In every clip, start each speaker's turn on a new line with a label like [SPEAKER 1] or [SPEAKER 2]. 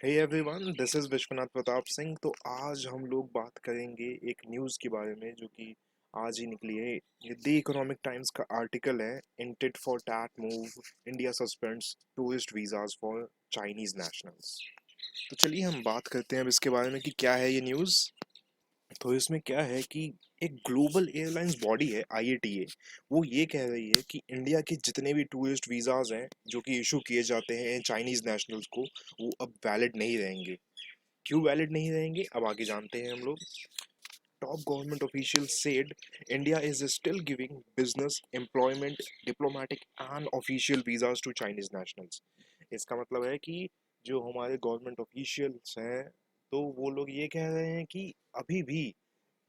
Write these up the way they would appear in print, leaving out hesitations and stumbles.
[SPEAKER 1] Hey everyone, this is Vishwanath Pratap Singh. तो आज हम लोग बात करेंगे एक न्यूज़ के बारे में जो कि आज ही निकली है। ये द इकोनॉमिक टाइम्स का आर्टिकल है। In tit for tat move, India suspends tourist visas for Chinese nationals. तो चलिए हम बात करते हैं अब इसके बारे में कि क्या है ये न्यूज़। तो इसमें क्या है कि एक ग्लोबल एयरलाइंस बॉडी है आईएटीए, वो ये कह रही है कि इंडिया के जितने भी टूरिस्ट वीज़ाज हैं जो कि इशू किए जाते हैं चाइनीज़ नेशनल्स को, वो अब वैलिड नहीं रहेंगे। क्यों वैलिड नहीं रहेंगे, अब आगे जानते हैं हम लोग। Top government official said India is still giving business, employment, diplomatic and official visas to Chinese nationals. इसका मतलब है कि जो हमारे गवर्नमेंट ऑफिशियल्स हैं, तो वो लोग ये कह रहे हैं कि अभी भी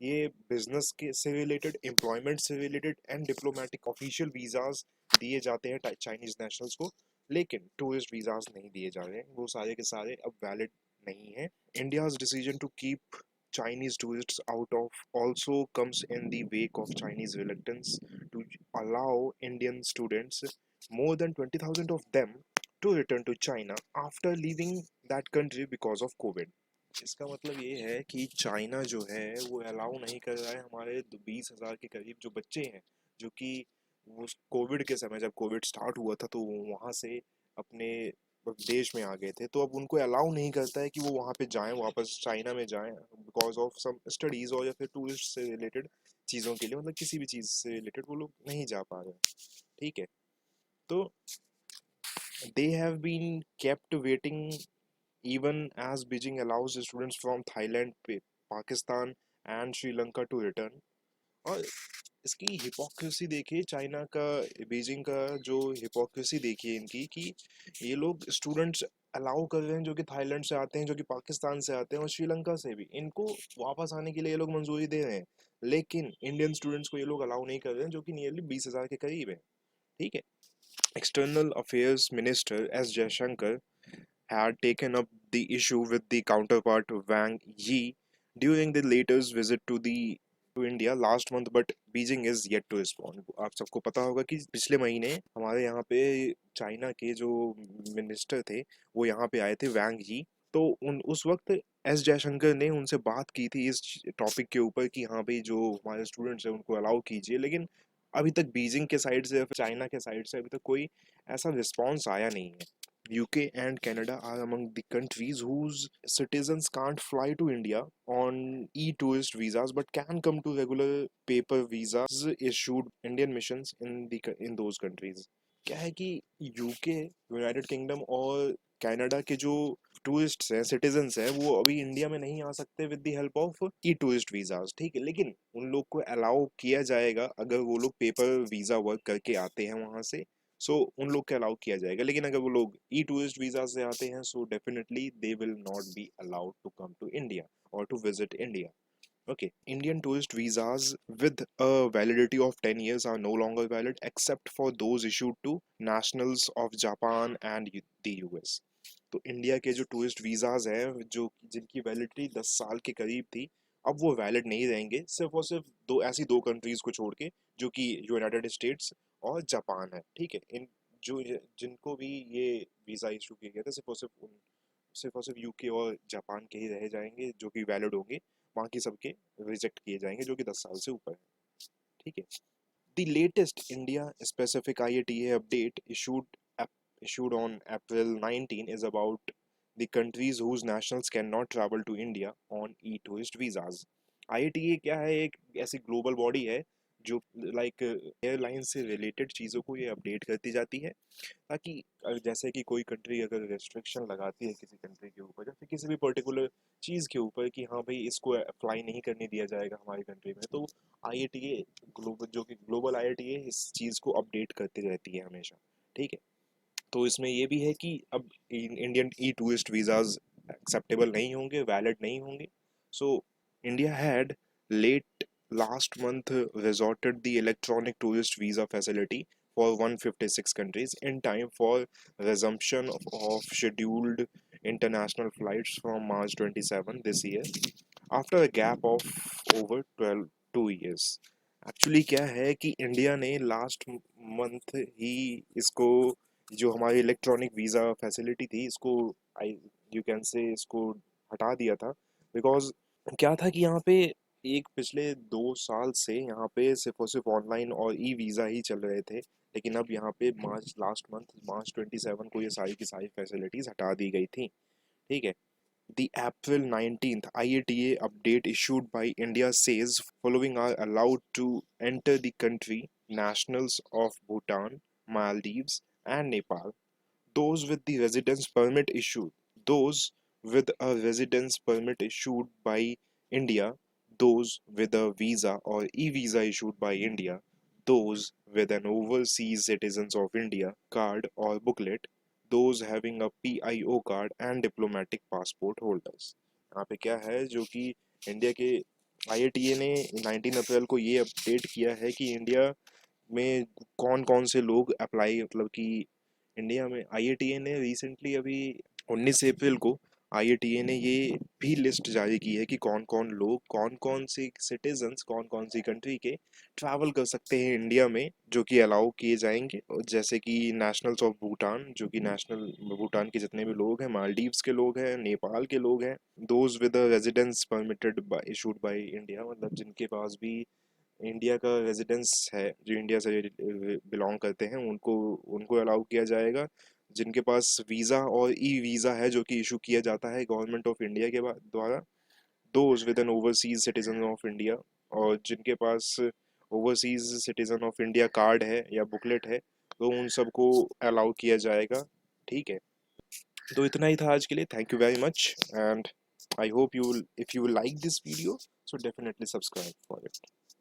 [SPEAKER 1] ये बिजनेस के से रिलेटेड, एम्प्लॉयमेंट से related and diplomatic official visas दिए जाते हैं चाइनीज नेशनल्स को, लेकिन टूरिस्ट वीजाज नहीं दिए जा रहे हैं। वो सारे के सारे अब वैलिड नहीं है। India's decision to keep Chinese tourists out of also comes in the wake of Chinese reluctance to allow Indian students, more than 20,000 of them, to return to China after leaving that country because of COVID। इसका मतलब ये है कि China जो है वो allow नहीं कर रहा है हमारे 20,000 के करीब जो बच्चे हैं, जो कि वो कोविड के समय, जब कोविड स्टार्ट हुआ था, तो वो वहाँ से अपने देश में आ गए थे। तो अब उनको अलाउ नहीं करता है कि वो वहाँ पे जाएं, वापस चाइना में जाएं, बिकॉज ऑफ सम स्टडीज और या फिर टूरिस्ट से रिलेटेड चीज़ों के लिए, मतलब किसी भी चीज़ से रिलेटेड वो लोग नहीं जा पा रहे हैं। ठीक है। तो they have been kept waiting even as Beijing allows students from Thailand, Pakistan and Sri Lanka to return। और इसकी हिपोक्रेसी देखिए, चाइना का, बीजिंग का जो हिपोक्रेसी देखिए इनकी, कि ये लोग स्टूडेंट्स अलाउ कर रहे हैं जो कि थाईलैंड से आते हैं, जो कि पाकिस्तान से आते हैं और श्रीलंका से भी, इनको वापस आने के लिए ये लोग मंजूरी दे रहे हैं, लेकिन इंडियन स्टूडेंट्स को ये लोग अलाउ नहीं कर रहे हैं, जो कि नियरली 20,000 के करीब है। ठीक है। External affairs minister S Jaishankar had taken up the issue with the counterpart Wang Yi during the latest visit to India last month, but Beijing is yet to respond। आप सबको पता होगा कि पिछले महीने हमारे यहाँ पे चाइना के जो मिनिस्टर थे, वो यहाँ पे आए थे, वैंग ही। तो उस वक्त एस जयशंकर ने उनसे बात की थी इस टॉपिक के ऊपर कि हाँ भाई, जो हमारे स्टूडेंट्स हैं उनको अलाउ कीजिए, लेकिन अभी तक बीजिंग के साइड से या फिर चाइना के साइड से अभी तक कोई ऐसा रिस्पॉन्स आया नहीं है। UK and Canada are among the countries whose citizens can't fly to India on e-tourist visas but can come to regular paper visas issued Indian missions in those countries। क्या है कि यूके, यूनाइटेड किंगडम और Canada के जो tourists हैं, citizens हैं, वो अभी इंडिया में नहीं आ सकते with the help of E tourist visas. ठीक है, लेकिन उन लोग को अलाउ किया जाएगा अगर वो लोग पेपर वीजा वर्क करके आते हैं वहां से। सो उन लोग के अलाउ किया जाएगा, लेकिन अगर वो लोग ई टूरिस्ट वीजा से आते हैं, so definitely they will not be allowed to come to India और to visit India. Okay, Indian tourist visas with a validity of 10 years are no longer valid except for those issued to nationals of Japan and the US। तो India के जो tourist visas हैं, जो जिनकी validity 10 साल के करीब थी, अब वो वैलिड नहीं रहेंगे, सिर्फ और सिर्फ दो कंट्रीज को छोड़ के, जो कि यूनाइटेड स्टेट्स और जापान है। ठीक है। इन जो जिनको भी ये वीज़ा इशू किए गए थे, सिर्फ और सिर्फ यूके और जापान के ही रह जाएंगे जो कि वैलिड होंगे। बाकी सबके रिजेक्ट किए जाएंगे जो कि 10 साल से ऊपर है। ठीक है। The latest India specific IATA update issued on April 19 is about the countries whose nationals cannot travel to India on e-tourist visas। IATA क्या है? एक ऐसी ग्लोबल बॉडी है जो लाइक एयरलाइन से रिलेटेड चीज़ों को ये अपडेट करती जाती है, ताकि जैसे कि कोई कंट्री अगर रेस्ट्रिक्शन लगाती है किसी कंट्री के ऊपर या फिर किसी भी पर्टिकुलर चीज़ के ऊपर कि हाँ भाई, इसको अप्लाई नहीं करने दिया जाएगा हमारी कंट्री में, तो IATA, ग्लोबल, जो कि ग्लोबल IATA, इस चीज़ को अपडेट करती रहती है हमेशा। ठीक है। तो इसमें ये भी है कि अब Indian e tourist visas acceptable नहीं होंगे, वैलिड नहीं होंगे। So India had let last month resorted the electronic tourist visa facility for 156 countries in time for resumption of scheduled international flights from March 27 this year after a gap of over 2 years। Actually क्या है कि India ने last month ही इसको, जो हमारी electronic visa facility थी, इसको you can say इसको हटा दिया था। बिकॉज क्या था कि यहाँ पे एक पिछले 2 साल से यहाँ पे सिर्फ और सिर्फ ऑनलाइन और ई वीज़ा ही चल रहे थे, लेकिन अब यहाँ पे लास्ट मंथ मार्च 27 को ये सारी की सारी फैसिलिटीज़ हटा दी गई थी। ठीक है। The April 19th IATA update issued by India says following are allowed to enter the country nationals of Bhutan, Maldives, and Nepal. Those with the residence permit issued, those with a residence permit issued by India, those with a visa or e-visa issued by India, those with an overseas citizens of India card or booklet, those having a PIO card and diplomatic passport holders. यहाँ पे क्या है जो कि India के IATA ने 19 अप्रैल को ये अपडेट किया है कि इंडिया में कौन कौन से लोग अप्लाई, मतलब कि इंडिया में आईएटीए ने रिसेंटली अभी 19 अप्रैल को आईएटीए ने ये भी लिस्ट जारी की है कि कौन कौन लोग, कौन कौन सी सिटीजन्स, कौन कौन सी कंट्री के ट्रैवल कर सकते हैं इंडिया में, जो कि अलाउ किए जाएंगे। जैसे कि नेशनल्स ऑफ भूटान, जो कि नेशनल भूटान के जितने भी लोग हैं, मालदीव्स के लोग हैं, नेपाल के लोग हैं, those with residence permitted by issued by India, मतलब जिनके पास भी इंडिया का रेजिडेंस है, जो इंडिया से बिलोंग करते हैं, उनको उनको अलाउ किया जाएगा। जिनके पास वीज़ा और ई वीज़ा है जो कि इशू किया जाता है गवर्नमेंट ऑफ इंडिया के द्वारा, those with an overseas citizen of India, और जिनके पास overseas citizen of India card है या बुकलेट है, तो उन सबको अलाउ किया जाएगा। ठीक है। तो इतना ही था आज के लिए। Thank you very much and I hope you, if you like this video, so definitely subscribe for it.